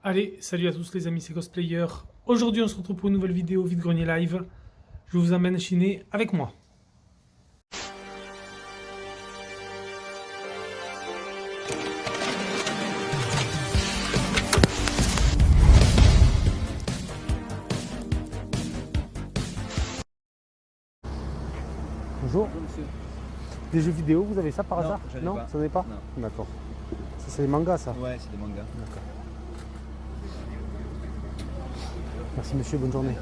Allez, salut à tous les amis, c'est Cosplayer. Aujourd'hui on se retrouve pour une nouvelle vidéo Vide Grenier Live. Je vous emmène chiner avec moi. Bonjour. Bonjour monsieur. Des jeux vidéo, vous avez ça par hasard? Non, Non, ça n'est pas. Non. D'accord. Ça c'est des mangas ça? Ouais, c'est des mangas. D'accord. Merci monsieur, bonne journée.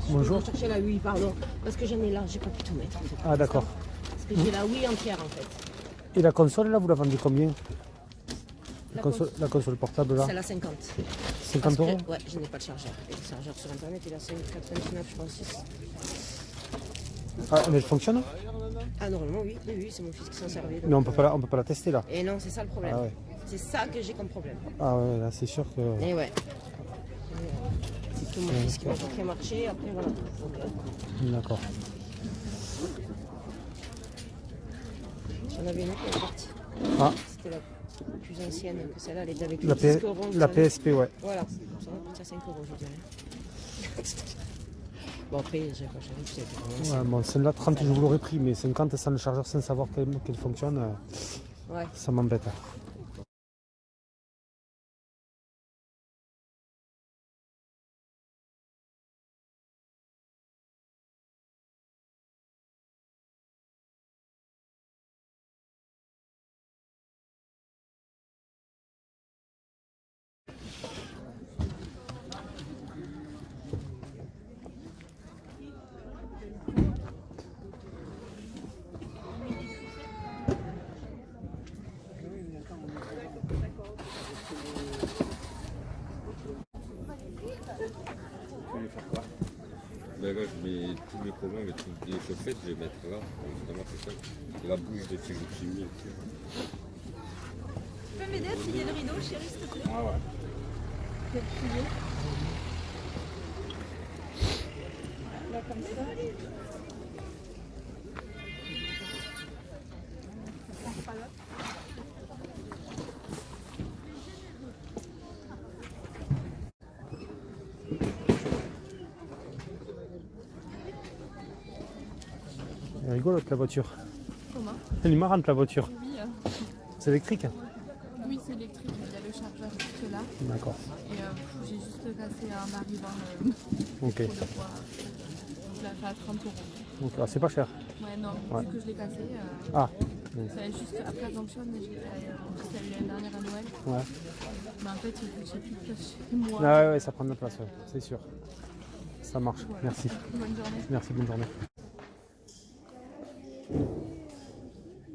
Bonjour. Je vais chercher la Wii, pardon. Parce que j'en ai là, j'ai pas pu tout mettre. En fait. Ah d'accord. Parce que j'ai la Wii entière en fait. Et la console là, vous la vendez combien? La La console portable là? C'est la 50. 50 euros? Ouais, je n'ai pas de chargeur. Et le chargeur sur internet, il a 5,99 je pense. 6. Ah mais elle fonctionne? Ah normalement oui, oui, c'est mon fils qui s'en servait. Mais on peut pas la tester là. Et non, c'est ça le problème. Ah ouais. C'est ça que j'ai comme problème. Ah ouais, là c'est sûr que... Et ouais. C'est tout mon fils qui m'a fait marcher, après voilà. D'accord. J'en avais une autre qui est partie. Ah, C'était la plus ancienne que celle-là, elle était avec le la, disque rond. la PSP, ouais. Voilà, ça va coûter 5 euros, je dirais. Bon, après, j'ai pas cherché, c'était vraiment. Ouais, bon, celle-là, 30, je vous l'aurais pris, mais 50 sans le chargeur, sans savoir qu'elle fonctionne, Ouais. ça m'embête. Tu veux faire quoi? Ben là, je mets tous mes commandes, toutes les chaussettes, je les mettre là. Justement, c'est ça. C'est la bouche de tigre que j'ai mis. Tu peux m'aider à plier le rideau, chérie, s'il te plaît? Ah ouais. Je vais le plier. Là, comme ça. Elle est rigolote la voiture. Comment? Elle est marrante la voiture. Oui, C'est électrique? oui c'est électrique, il y a le chargeur juste là. D'accord. Et j'ai juste cassé en arrivant Ok. pour le poids. Je l'ai fait à 30 euros. Donc, ah, c'est pas cher. Ouais, non, Ouais. vu que je l'ai cassé, Ah, c'est juste après elle fonctionne, je l'ai fait l'année dernière à Noël. ouais. Mais en fait, vu que j'ai plus de place chez moi. Ah ouais, ouais, ça prend de la place, ouais, c'est sûr. Ça marche, Voilà. merci. Bonne journée. Merci, bonne journée.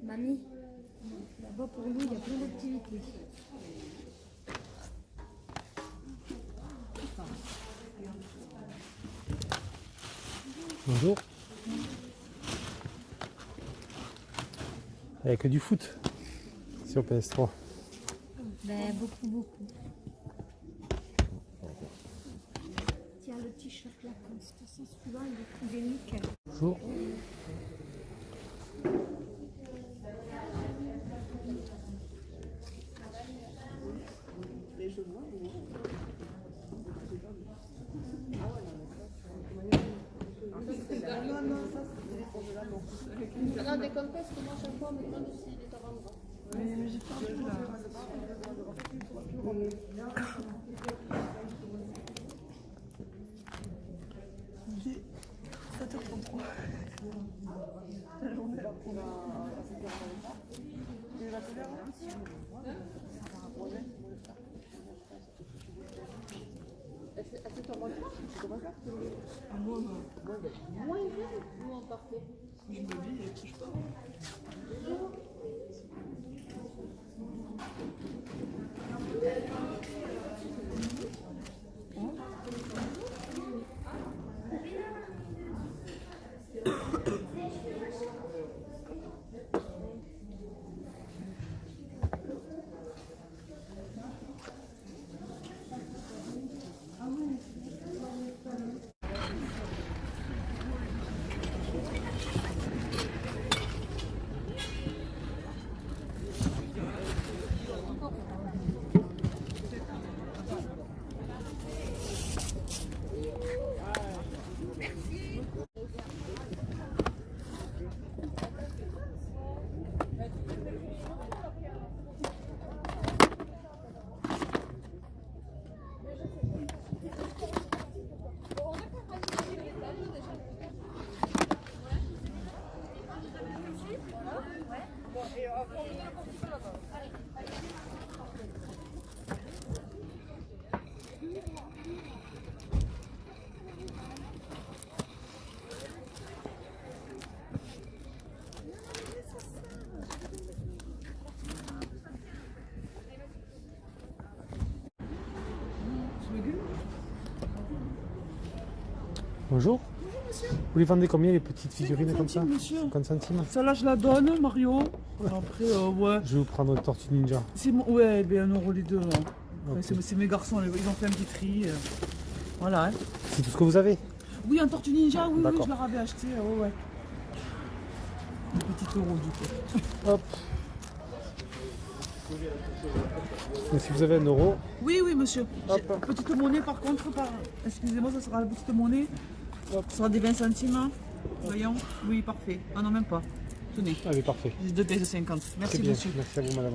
Mamie, là-bas pour nous, il y a plein d'activités. Bonjour. Il n'y a que du foot sur PS3. Ben, beaucoup. Tiens, le t-shirt là, comme c'est celui-là, il est nickel. Bonjour. Non, déconne pas, parce que moi, chaque fois, on me demande s'il est à vendre. Mais j'ai pas envie là. La journée là pour la couleur. Bonjour. Vous les vendez combien les petites figurines comme ça? Monsieur. 50 centimes. Celle-là, je la donne, Mario. Après, ouais. Je vais vous prendre une Tortue Ninja. Ouais, ben 1 € les deux. Là. Ouais, Ok. c'est mes garçons, ils ont fait un petit tri. Voilà. Hein. C'est tout ce que vous avez? Oui, un Tortue Ninja, oui, D'accord. je leur avais acheté. Ouais. Un petit euro du coup. Hop. Mais si vous avez 1 euro, Oui, monsieur. Hop. Petite monnaie par contre, excusez-moi, ça sera la petite monnaie. Ce sera des 20 centimes. Hein. Voyons. Oui, parfait. Ah non, même pas. Tenez, allez, parfait. j'ai 2 pièces de 50. Très Merci, bien. monsieur. Merci à vous, madame.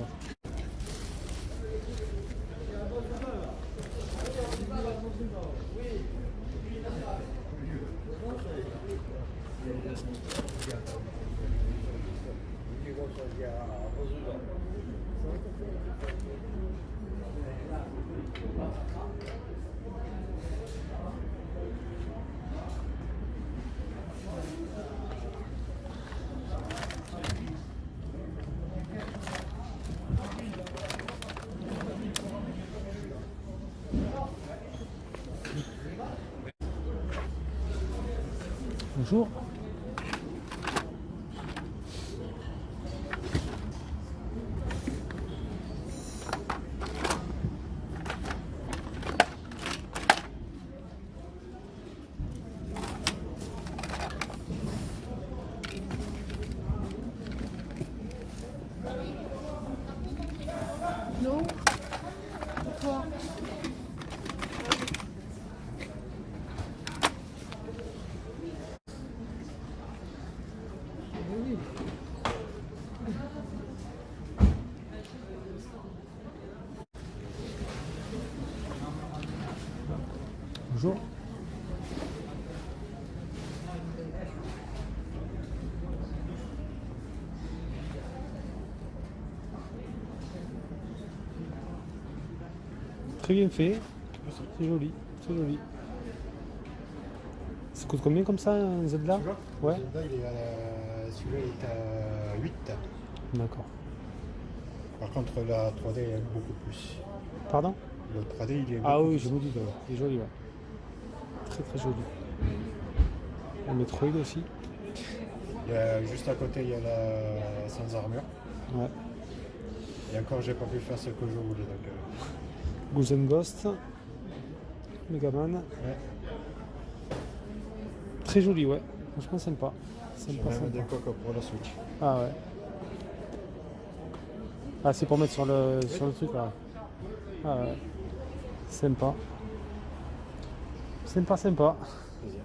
Bonjour. Non. Pourquoi? Bonjour. Très bien fait. C'est joli. C'est joli. Ça coûte combien comme ça un Zelda? Ouais. Celui-là est à 8. D'accord. Par contre, la 3D est beaucoup plus. Pardon? Le 3D, il est Ah beaucoup oui, plus. je me doute. Ouais. Il est joli, ouais. Très très joli. Le Metroid aussi. Juste à côté, il y a la sans armure. Ouais. Et encore, j'ai pas pu faire ce que je voulais. Donc, Ghouls and Ghost. Megaman. ouais. Très joli, ouais. Franchement sympa. J'ai Sympa, même sympa. des coques pour la Switch. Ah ouais. Ah, c'est pour mettre sur le truc là. Ah ouais. Sympa. Sympa, sympa. Plaisir.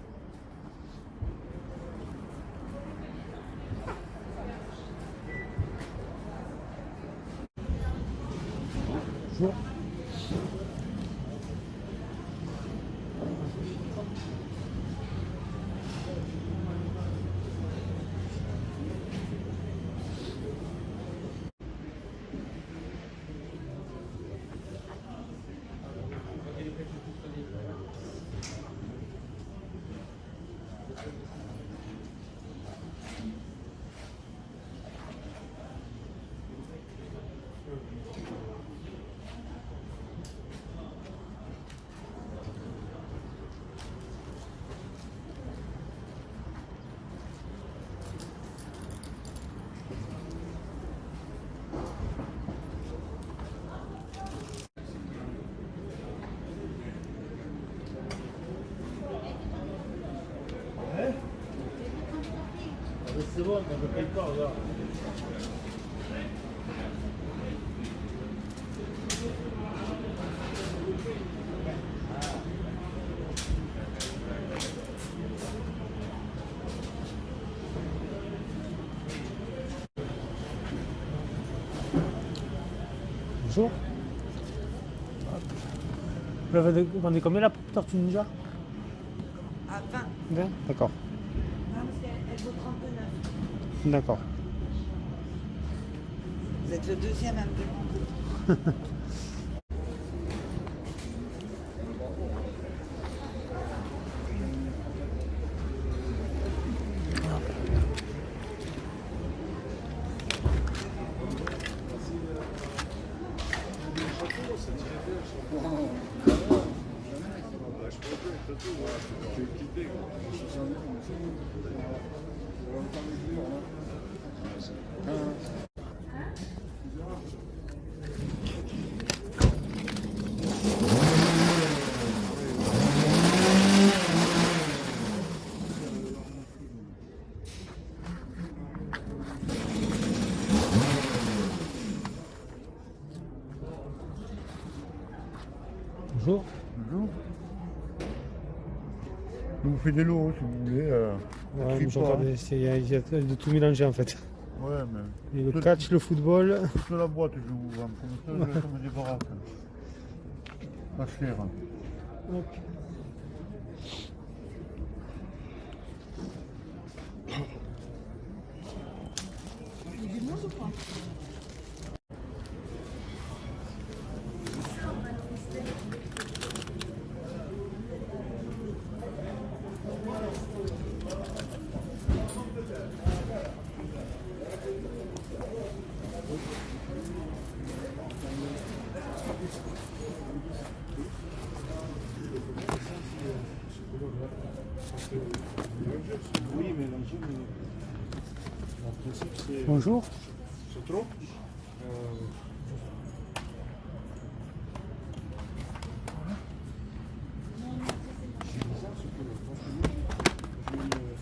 Bonjour. c'est bon, on ne paye pas, regarde. Bonjour. Vous vendez combien la tortue ninja? À 20. 20. D'accord. Non, parce qu'elle vaut 39. D'accord. Vous êtes le deuxième à me demander. Bonjour. Bonjour. Je vous fais des lots si vous voulez. Ouais, écrit mais pas, regardez, il y a de tout mélangé en fait. hein. Ouais, mais. Il y a le catch, le football. Toute la boîte, je vous vends. Comme ça, je me débarrasse. Pas cher. Oui, mais l'enjeu, en principe, c'est Bonjour. trop.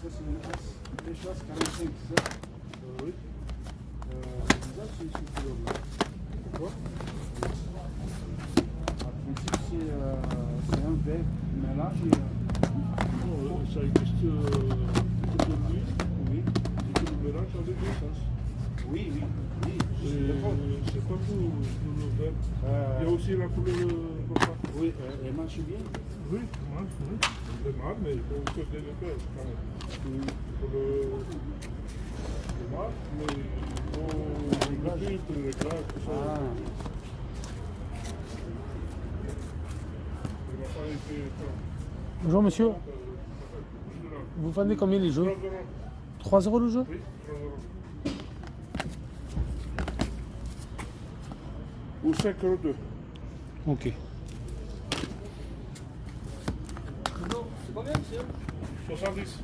Ça, c'est une chasse. Une chasse 45, c'est ça? Oui. Ça, c'est ce kilo-là. D'accord? En principe, c'est un verre. Mais là, j'ai. Ça existe de l'huile. Oui. Et que le mélange avec des sauces. Oui, oui. Oui. C'est pas pour le verre. Il y a aussi la couleur repas. Oui, elle marche bien. Oui, elle marche, oui. Elle marche, mais il faut que des verres quand même. Pour le marche, mais il faut le filtre, le réglage, tout ça. Il va pas été. Bonjour monsieur. Vous vendez combien les jeux? 3 € le jeu? Oui, ou 5,2 €. Ok. C'est combien, monsieur? 70.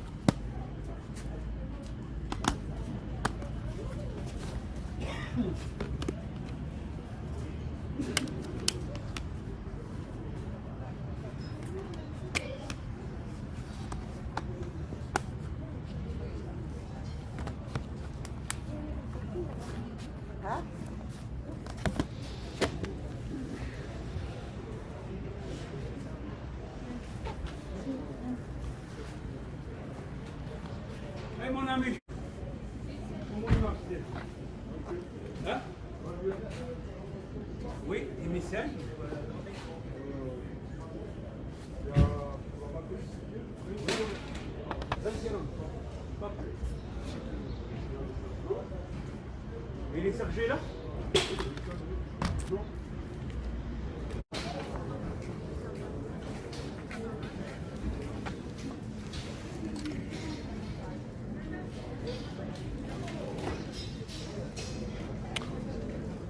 Hey mon ami. Hein? Oui, des messages. Il est chargé là?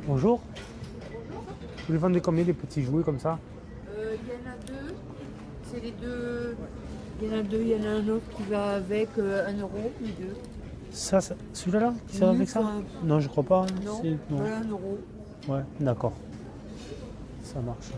Bonjour. Vous les vendez combien les petits jouets comme ça? Il y en a deux. C'est les deux. Il y en a deux. Il y en a un autre qui va avec 1 €, les deux. Ça, celui-là là qui sert Oui, avec ça? ça- Non, je crois pas. Non, C'est- non. voilà 1 €. Ouais, d'accord. Ça marche.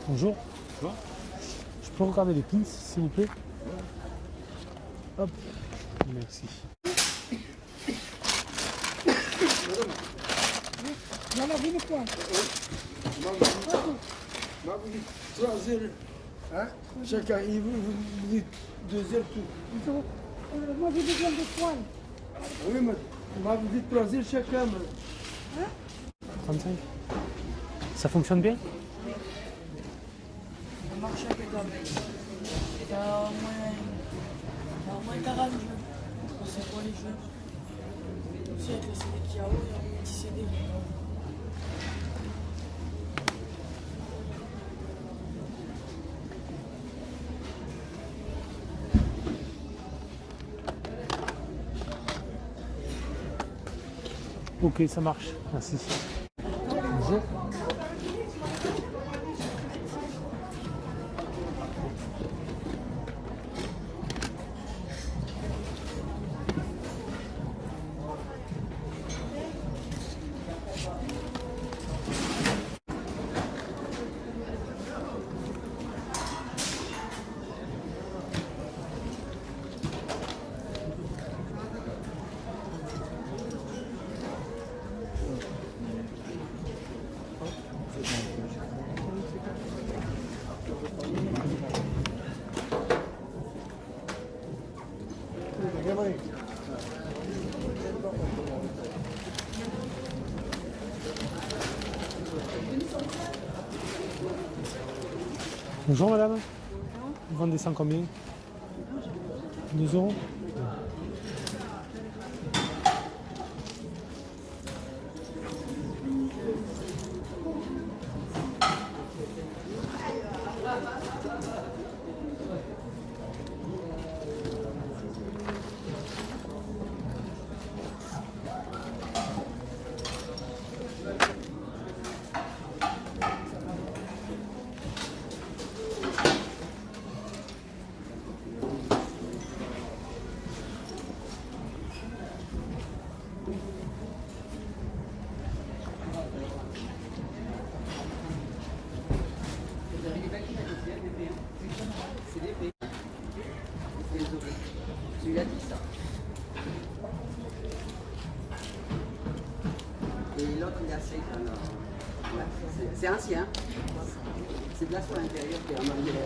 Bonjour. Je peux regarder les pins, s'il vous plaît? Hop. Merci. Voilà, viens quoi? Vous dites 3 heures, hein? Chacun, il vous dites 2 heures tout. Moi j'ai besoin de poils. Oui, mais vous dites 3 heures chacun. 35. Ça fonctionne bien? Ça marche impeccable. T'as au moins 40 jeux. C'est pour les jeux. Aussi avec le CD qu'il y a haut, il y a un petit CD. Ok, ça marche. Merci. Bonjour. Bonjour madame. Vous vendez ça combien? 2 €? Celui-là dit ça. Et l'autre il est assez. C'est ancien. C'est de la soie intérieure qui est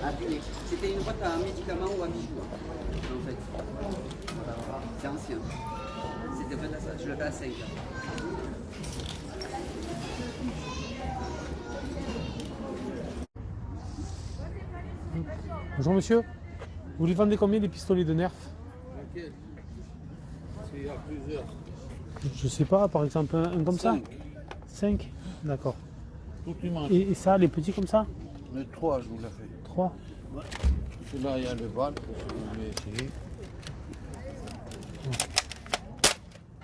abîmée. C'était une boîte à médicaments ou à bijoux, en fait. C'est ancien. C'était fait à ça. Je le fais à 5 ans. Bonjour monsieur. Vous les vendez combien les pistolets de Nerf? Lequel? Il y a plusieurs. Je sais pas, par exemple un comme ça? 5. D'accord. Tout les manches. Et ça, les petits comme ça? Mais 3, je vous l'ai fait. 3. Ouais. Celui-là, il y a le bal, si vous voulez essayer.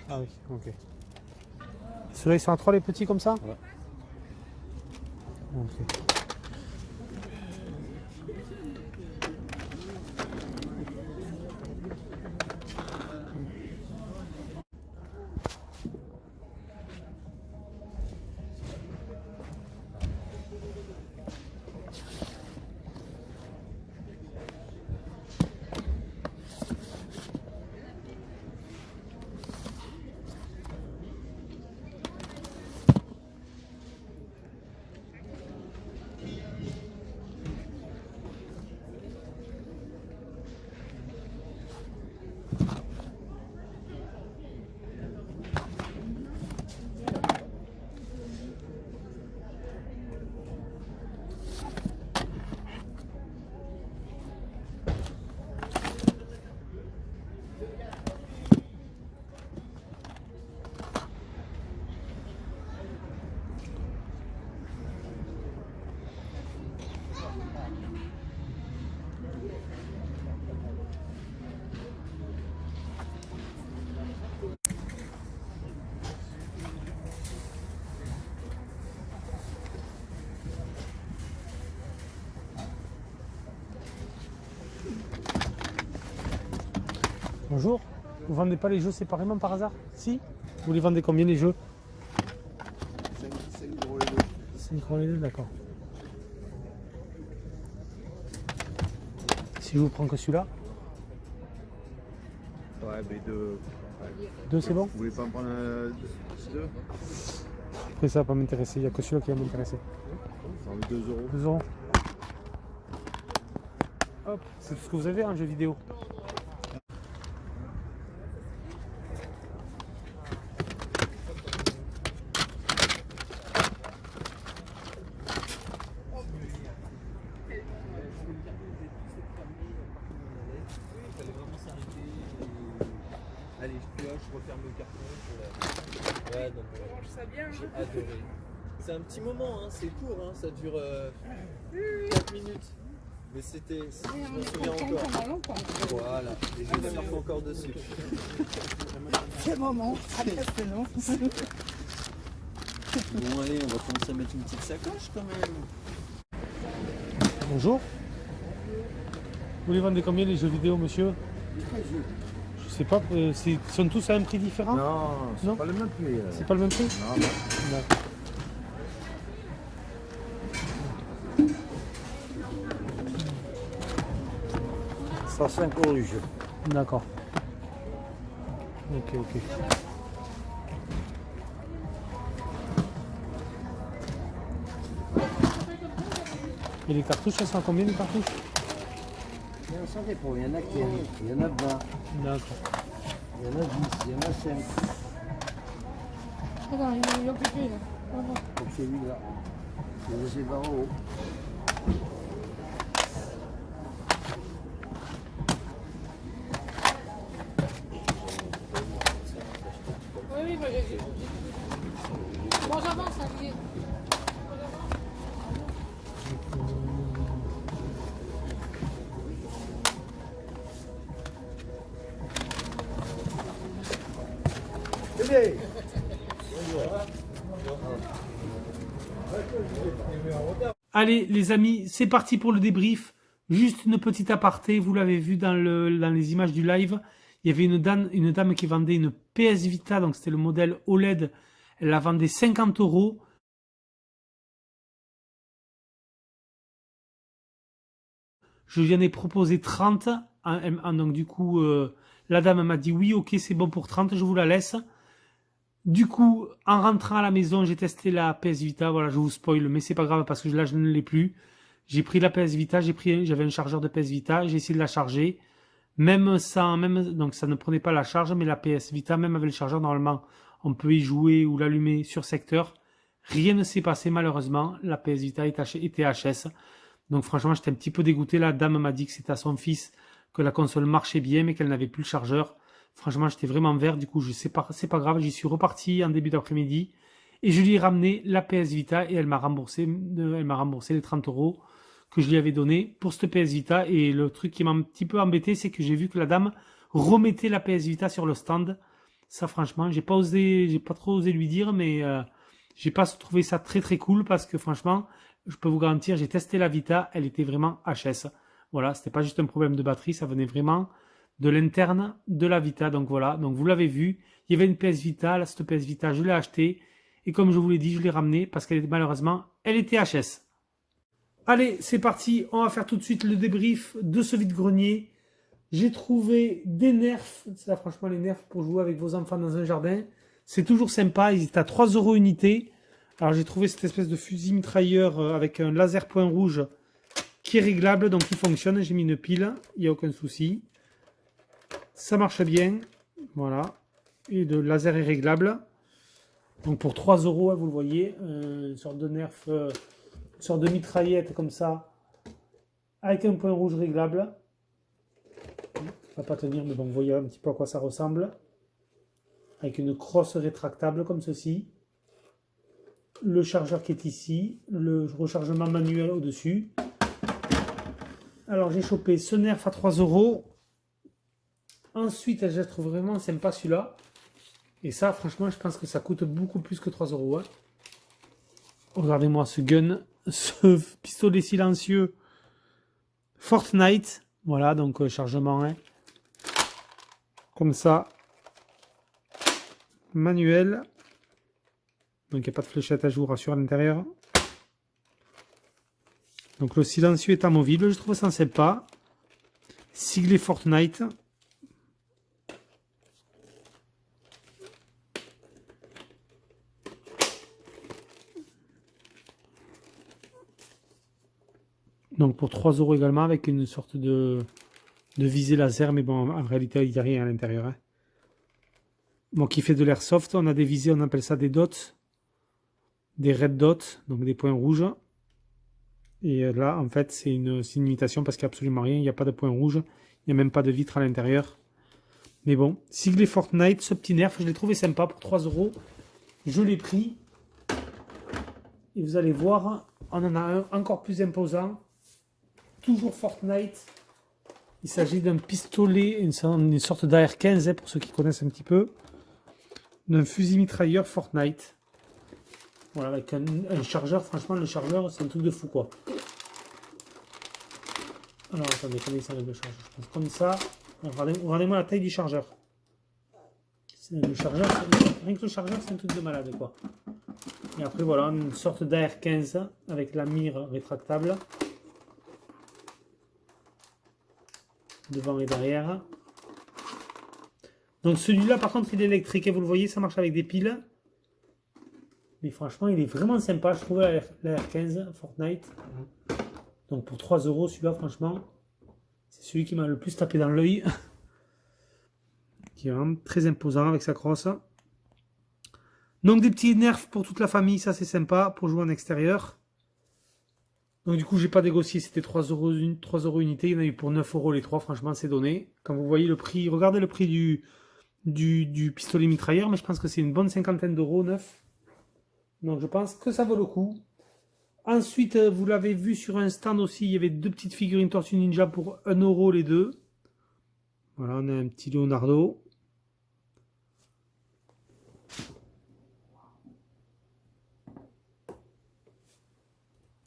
Ah oui, ok. Ceux-là, ils sont à 3 les petits comme ça? Ouais. Ok. Bonjour. Vous vendez pas les jeux séparément par hasard? Si? Vous les vendez combien les jeux? 5 euros les deux. 5 euros les deux, d'accord. Si je vous prends que celui-là? Ouais, mais deux. Deux, c'est bon? Vous voulez pas en prendre deux? Après ça va pas m'intéresser, il n'y a que celui-là qui va m'intéresser. Ça en veut 2 euros. 2 euros. Hop, c'est tout ce que vous avez en jeu vidéo. Allez, je referme le carton. Ouais, donc j'ai adoré. C'est un petit moment, hein, c'est court, hein, ça dure 4 minutes. Mais c'était, je m'en souviens encore. Voilà, et je vais surfer encore dessus. C'est moment, c'est long. Bon allez, on va commencer à mettre une petite sacoche quand même. Bonjour. Vous les vendez combien les jeux vidéo, monsieur? Je sais pas, sont tous à un prix différent? Non, c'est pas le même prix. C'est pas le même prix? Non, non. D'accord. Ça 5 euros le jeu. D'accord. Ok, ok. Et les cartouches, elles sont à combien les cartouches? Ça dépend, il y en a 15, il y en a 20, D'accord. il y en a 10, il y en a 5. Attends, il y a occupé là. Comme celui-là. C'est 20 euros. Oui, oui, j'ai vu. Bon, j'avance, ça y est. Allez les amis, c'est parti pour le débrief. Juste une petite aparté, vous l'avez vu dans les images du live. Il y avait une dame qui vendait une PS Vita, donc c'était le modèle OLED. Elle la vendait 50 euros. Je lui en ai proposé 30. Donc du coup, la dame m'a dit oui, ok, c'est bon pour 30, je vous la laisse. Du coup, en rentrant à la maison, j'ai testé la PS Vita. Voilà, je vous spoil, mais c'est pas grave parce que là, je ne l'ai plus. J'ai pris la PS Vita, j'avais un chargeur de PS Vita, j'ai essayé de la charger. Donc ça ne prenait pas la charge, mais la PS Vita, même avec le chargeur, normalement, on peut y jouer ou l'allumer sur secteur. Rien ne s'est passé malheureusement. La PS Vita était HS. Donc franchement, j'étais un petit peu dégoûté. La dame m'a dit que c'était à son fils que la console marchait bien, mais qu'elle n'avait plus le chargeur. Franchement, j'étais vraiment vert. Du coup, c'est pas grave. J'y suis reparti en début d'après-midi et je lui ai ramené la PS Vita et elle m'a remboursé les 30 euros que je lui avais donné pour cette PS Vita. Et le truc qui m'a un petit peu embêté, c'est que j'ai vu que la dame remettait la PS Vita sur le stand. Ça, franchement, j'ai pas trop osé lui dire, mais j'ai pas trouvé ça très très cool parce que franchement, je peux vous garantir, j'ai testé la Vita, elle était vraiment HS. Voilà, c'était pas juste un problème de batterie, ça venait vraiment de l'interne de la Vita. Donc voilà, donc vous l'avez vu, il y avait une PS Vita, là, cette PS Vita, je l'ai achetée. Et comme je vous l'ai dit, je l'ai ramenée parce qu'elle malheureusement, elle était HS. Allez, c'est parti, on va faire tout de suite le débrief de ce vide-grenier. J'ai trouvé des nerfs, c'est là franchement les nerfs pour jouer avec vos enfants dans un jardin. C'est toujours sympa, ils étaient à 3 € unité. Alors j'ai trouvé cette espèce de fusil mitrailleur avec un laser point rouge qui est réglable, donc il fonctionne. J'ai mis une pile, il n'y a aucun souci. Ça marche bien, voilà. Et le laser est réglable. Donc pour 3 €, vous le voyez, une sorte de nerf, une sorte de mitraillette comme ça, avec un point rouge réglable. Ça va pas tenir, mais bon, vous voyez un petit peu à quoi ça ressemble. Avec une crosse rétractable comme ceci. Le chargeur qui est ici, le rechargement manuel au-dessus. Alors j'ai chopé ce nerf à 3 €. Ensuite, je trouve vraiment sympa celui-là. Et ça, franchement, je pense que ça coûte beaucoup plus que 3 €. Hein. Regardez-moi ce gun, ce pistolet silencieux Fortnite. Voilà, donc chargement. Hein. Comme ça. manuel. Donc il n'y a pas de fléchette, je vous rassure, à l'intérieur. Donc le silencieux est amovible, je trouve ça sympa. Siglé Fortnite. Donc pour 3 € également, avec une sorte de visée laser, mais bon, en réalité il n'y a rien à l'intérieur. Hein. Bon, qui fait de l'airsoft, on a des visées, on appelle ça des dots, des red dots, donc des points rouges. Et là, en fait, c'est une imitation parce qu'il n'y a absolument rien, il n'y a pas de points rouges, il n'y a même pas de vitre à l'intérieur. Mais bon, siglé Fortnite, ce petit nerf, je l'ai trouvé sympa pour 3 €. Je l'ai pris. Et vous allez voir, on en a un encore plus imposant. Toujours Fortnite. Il s'agit d'un pistolet, une sorte d'AR-15 hein, pour ceux qui connaissent un petit peu. D'un fusil mitrailleur Fortnite. Voilà, avec un chargeur. Franchement, le chargeur, c'est un truc de fou quoi. Alors attendez, comment il s'enlève le chargeur? Je pense comme ça. Regardez-moi la taille du chargeur. Le chargeur, rien que le chargeur, c'est un truc de malade quoi. Et après voilà, une sorte d'AR-15 avec la mire rétractable. Devant et derrière. Donc celui-là par contre il est électrique et vous le voyez, ça marche avec des piles. Mais franchement il est vraiment sympa, je trouve l'AR-15 Fortnite. Donc pour 3 € celui-là franchement, c'est celui qui m'a le plus tapé dans l'œil. Qui est vraiment très imposant avec sa crosse. Donc des petits nerfs pour toute la famille, ça c'est sympa pour jouer en extérieur. Donc du coup j'ai pas négocié, c'était 3 € unité, il y en a eu pour 9 € les 3, franchement c'est donné. Quand vous voyez le prix, regardez le prix du pistolet mitrailleur, mais je pense que c'est une bonne cinquantaine d'euros neuf. Donc je pense que ça vaut le coup. Ensuite vous l'avez vu sur un stand aussi, il y avait 2 petites figurines Tortue Ninja pour 1 € les deux. Voilà, on a un petit Leonardo.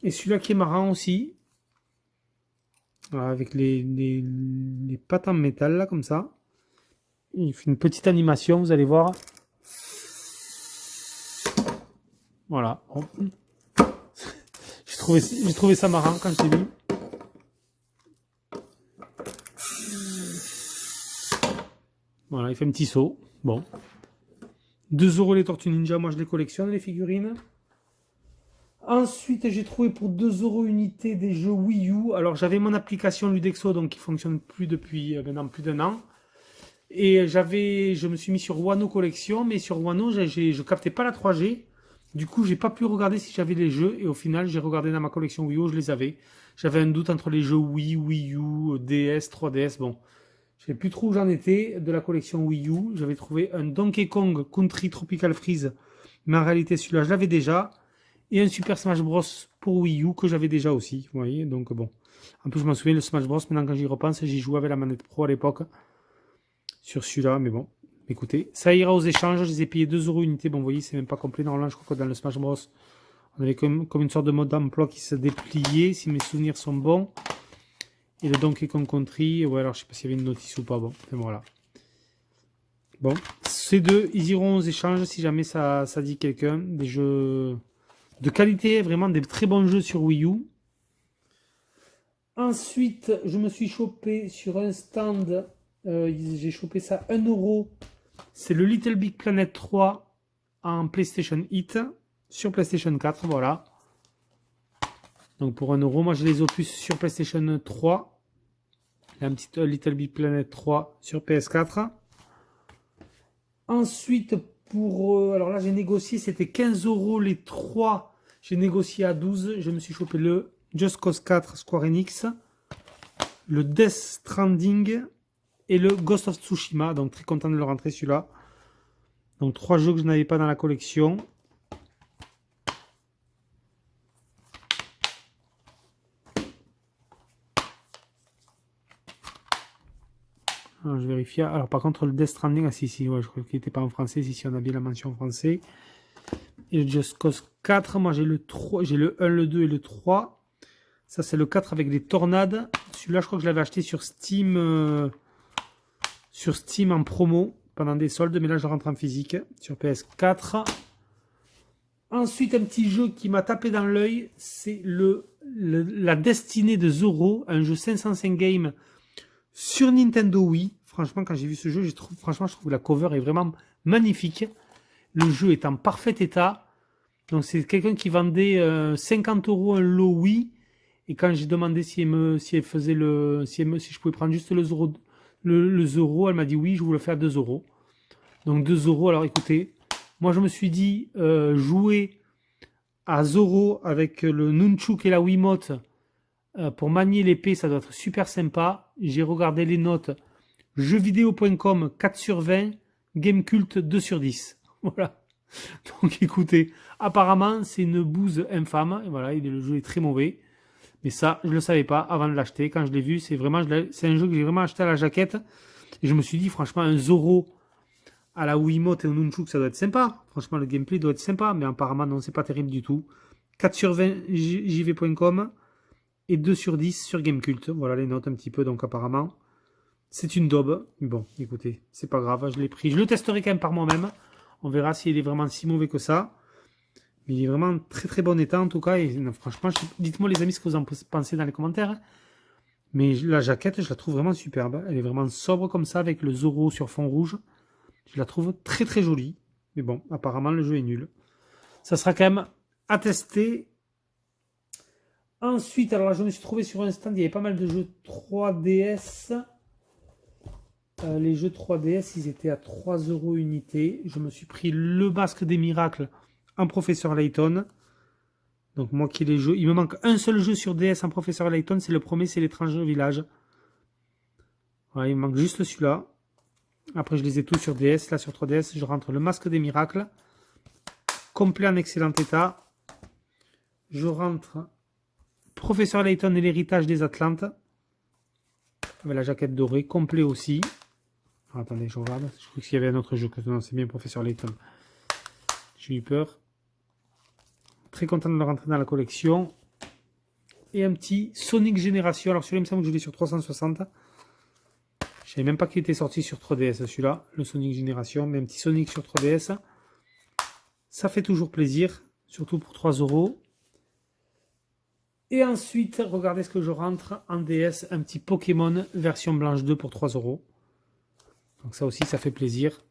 Et celui-là qui est marrant aussi. Voilà, avec les pattes en métal là comme ça. Il fait une petite animation, vous allez voir. Voilà. Bon. J'ai trouvé ça marrant quand je l'ai vu. Voilà, il fait un petit saut. Bon. 2 € les Tortues Ninja, moi je les collectionne les figurines. Ensuite, j'ai trouvé pour 2 € unité des jeux Wii U. Alors, j'avais mon application Ludexo, donc qui fonctionne plus depuis maintenant plus d'1 an. Et je me suis mis sur Wano Collection, mais sur Wano, je captais pas la 3G. Du coup, j'ai pas pu regarder si j'avais les jeux. Et au final, j'ai regardé dans ma collection Wii U, je les avais. J'avais un doute entre les jeux Wii, Wii U, DS, 3DS. Bon, je sais plus trop où j'en étais de la collection Wii U. J'avais trouvé un Donkey Kong Country Tropical Freeze, mais en réalité, celui-là, je l'avais déjà. Et un Super Smash Bros pour Wii U que j'avais déjà aussi, vous voyez, donc bon. En plus je m'en souviens, le Smash Bros, maintenant quand j'y repense, j'y jouais avec la manette Pro à l'époque. Sur celui-là, mais bon, écoutez. Ça ira aux échanges, je les ai payés 2 € unité, bon vous voyez, c'est même pas complet. Normalement, je crois que dans le Smash Bros, on avait comme une sorte de mode d'emploi qui se dépliait, si mes souvenirs sont bons. Et le Donkey Kong Country, ouais, alors je sais pas s'il y avait une notice ou pas, bon, et voilà. Bon, ces deux, ils iront aux échanges si jamais ça dit quelqu'un, des jeux... de qualité, vraiment des très bons jeux sur Wii U. Ensuite, je me suis chopé sur un stand, j'ai chopé ça 1 €. C'est le Little Big Planet 3 en PlayStation Hit sur PlayStation 4, voilà. Donc pour 1 €, moi j'ai les opus sur PlayStation 3. Il y a un petit Little Big Planet 3 sur PS4. Ensuite, alors là j'ai négocié, c'était 15 € les 3. J'ai négocié à 12. Je me suis chopé le Just Cause 4 Square Enix, le Death Stranding et le Ghost of Tsushima. Donc très content de le rentrer celui-là. Donc 3 jeux que je n'avais pas dans la collection. Alors, je vérifie. Alors par contre le Death Stranding, ah si, ouais, je crois qu'il n'était pas en français. Si, on a bien la mention en français. Et le Just Cause 4, moi j'ai le 3, j'ai le 1, le 2 et le 3. Ça c'est le 4 avec des tornades. Celui-là je crois que je l'avais acheté sur Steam en promo pendant des soldes, mais là je rentre en physique sur PS4. Ensuite, un petit jeu qui m'a tapé dans l'œil, c'est la destinée de Zorro, un jeu 505 games sur Nintendo Wii. Franchement, quand j'ai vu ce jeu, je trouve que la cover est vraiment magnifique. Le jeu est en parfait état. Donc c'est quelqu'un qui vendait 50 € un lot Wii. Et quand j'ai demandé si je pouvais prendre juste le Zorro, elle m'a dit oui, je voulais faire 2 €. Donc 2 €, alors écoutez, moi je me suis dit jouer à Zorro avec le Nunchuk et la Wiimote pour manier l'épée, ça doit être super sympa. J'ai regardé les notes. Jeuxvideo.com 4 sur 20, Gamecult 2 sur 10. Voilà. Donc écoutez, apparemment c'est une bouse infâme. Et voilà, le jeu est très mauvais. Mais ça, je ne le savais pas avant de l'acheter. Quand je l'ai vu, c'est un jeu que j'ai vraiment acheté à la jaquette. Et je me suis dit, franchement, un Zorro à la Wiimote et au Nunchuk, ça doit être sympa. Franchement, le gameplay doit être sympa. Mais apparemment, non, c'est pas terrible du tout. 4 sur 20, jv.com et 2 sur 10 sur Gamecult. Voilà les notes un petit peu. Donc apparemment, c'est une daube. Bon, écoutez, c'est pas grave, je l'ai pris. Je le testerai quand même par moi-même. On verra s'il est vraiment si mauvais que ça. Mais il est vraiment très très bon état en tout cas. Et non, franchement, dites-moi les amis ce que vous en pensez dans les commentaires. Mais la jaquette, je la trouve vraiment superbe. Elle est vraiment sobre comme ça avec le Zorro sur fond rouge. Je la trouve très très jolie. Mais bon, apparemment le jeu est nul. Ça sera quand même à tester. Ensuite, alors là, je me suis trouvé sur un stand, il y avait pas mal de jeux 3DS. Les jeux 3DS, ils étaient à 3 € unité. Je me suis pris le Masque des Miracles en Professeur Layton. Donc moi qui les jeux, il me manque un seul jeu sur DS en Professeur Layton, c'est le premier, c'est l'Étrange Village. Voilà, il me manque juste celui-là. Après je les ai tous sur DS, là sur 3DS, je rentre le Masque des Miracles, complet en excellent état. Je rentre Professeur Layton et l'héritage des Atlantes, avec la jaquette dorée, complet aussi. Ah, attendez, je regarde, je crois qu'il y avait un autre jeu, que non, c'est bien Professeur Layton. J'ai eu peur. Très content de le rentrer dans la collection. Et un petit Sonic Génération. Alors celui-là, il me semble que je l'ai sur 360. Je savais même pas qu'il était sorti sur 3DS, celui-là, le Sonic Génération. Mais un petit Sonic sur 3DS, ça fait toujours plaisir, surtout pour 3 €. Et ensuite, regardez ce que je rentre en DS, un petit Pokémon version blanche 2 pour 3 €. Donc ça aussi, ça fait plaisir.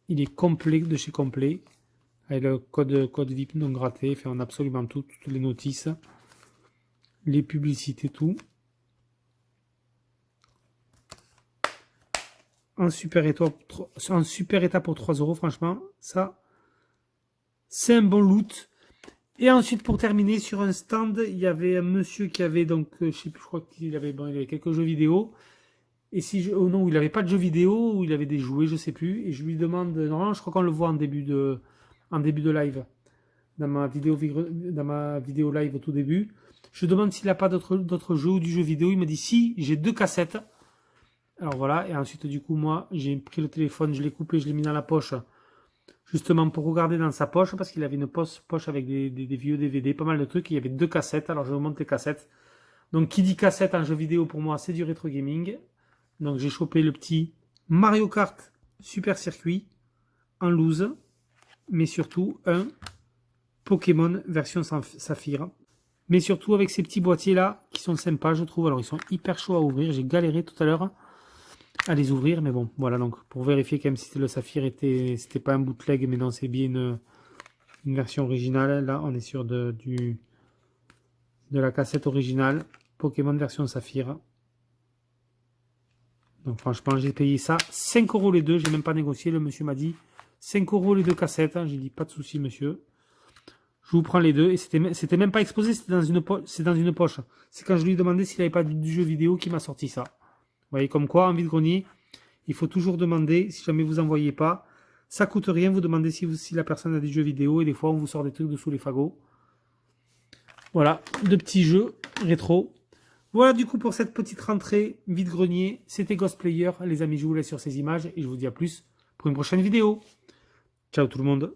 Il est complet de chez complet. Avec le code VIP non gratté, fait en absolument tout, toutes les notices, les publicités, tout. En super état pour 3 €, franchement, ça, c'est un bon loot. Et ensuite, pour terminer, sur un stand, il y avait un monsieur qui avait, donc, je sais plus, je crois qu'il avait, bon, il avait quelques jeux vidéo. Et si oh non, il n'avait pas de jeux vidéo, ou il avait des jouets, je sais plus. Et je lui demande, normalement, je crois qu'on le voit en début de live, dans ma vidéo live au tout début. Je demande s'il n'a pas d'autres jeux ou du jeu vidéo. Il m'a dit si, j'ai 2 cassettes. Alors voilà, et ensuite du coup moi j'ai pris le téléphone, je l'ai coupé, je l'ai mis dans la poche, justement pour regarder dans sa poche, parce qu'il avait une poche avec des vieux DVD, pas mal de trucs. Il y avait 2 cassettes, alors je vous montre les cassettes. Donc qui dit cassette en jeu vidéo pour moi, c'est du rétro gaming. Donc j'ai chopé le petit Mario Kart Super Circuit en loose, mais surtout un Pokémon version Saphir. Mais surtout avec ces petits boîtiers là qui sont sympas, je trouve. Alors ils sont hyper chauds à ouvrir. J'ai galéré tout à l'heure à les ouvrir, mais bon, voilà. Donc pour vérifier quand même si le Saphir c'était pas un bootleg, mais non, c'est bien une version originale. Là, on est sur de la cassette originale Pokémon version Saphir. Donc franchement, j'ai payé ça 5 € les deux. J'ai même pas négocié. Le monsieur m'a dit 5 € les 2 cassettes. J'ai dit pas de souci, monsieur. Je vous prends les deux. Et c'était même pas exposé, c'est dans une poche. C'est quand je lui ai demandé s'il n'avait pas du jeu vidéo qui m'a sorti ça. Vous voyez, comme quoi, en vide-grenier, il faut toujours demander, si jamais vous envoyez pas, ça coûte rien, vous demandez si la personne a des jeux vidéo, et des fois on vous sort des trucs dessous les fagots. Voilà, 2 petits jeux rétro. Voilà du coup pour cette petite rentrée vide-grenier. C'était Ghostplayer, les amis, je vous laisse sur ces images, et je vous dis à plus pour une prochaine vidéo. Ciao tout le monde.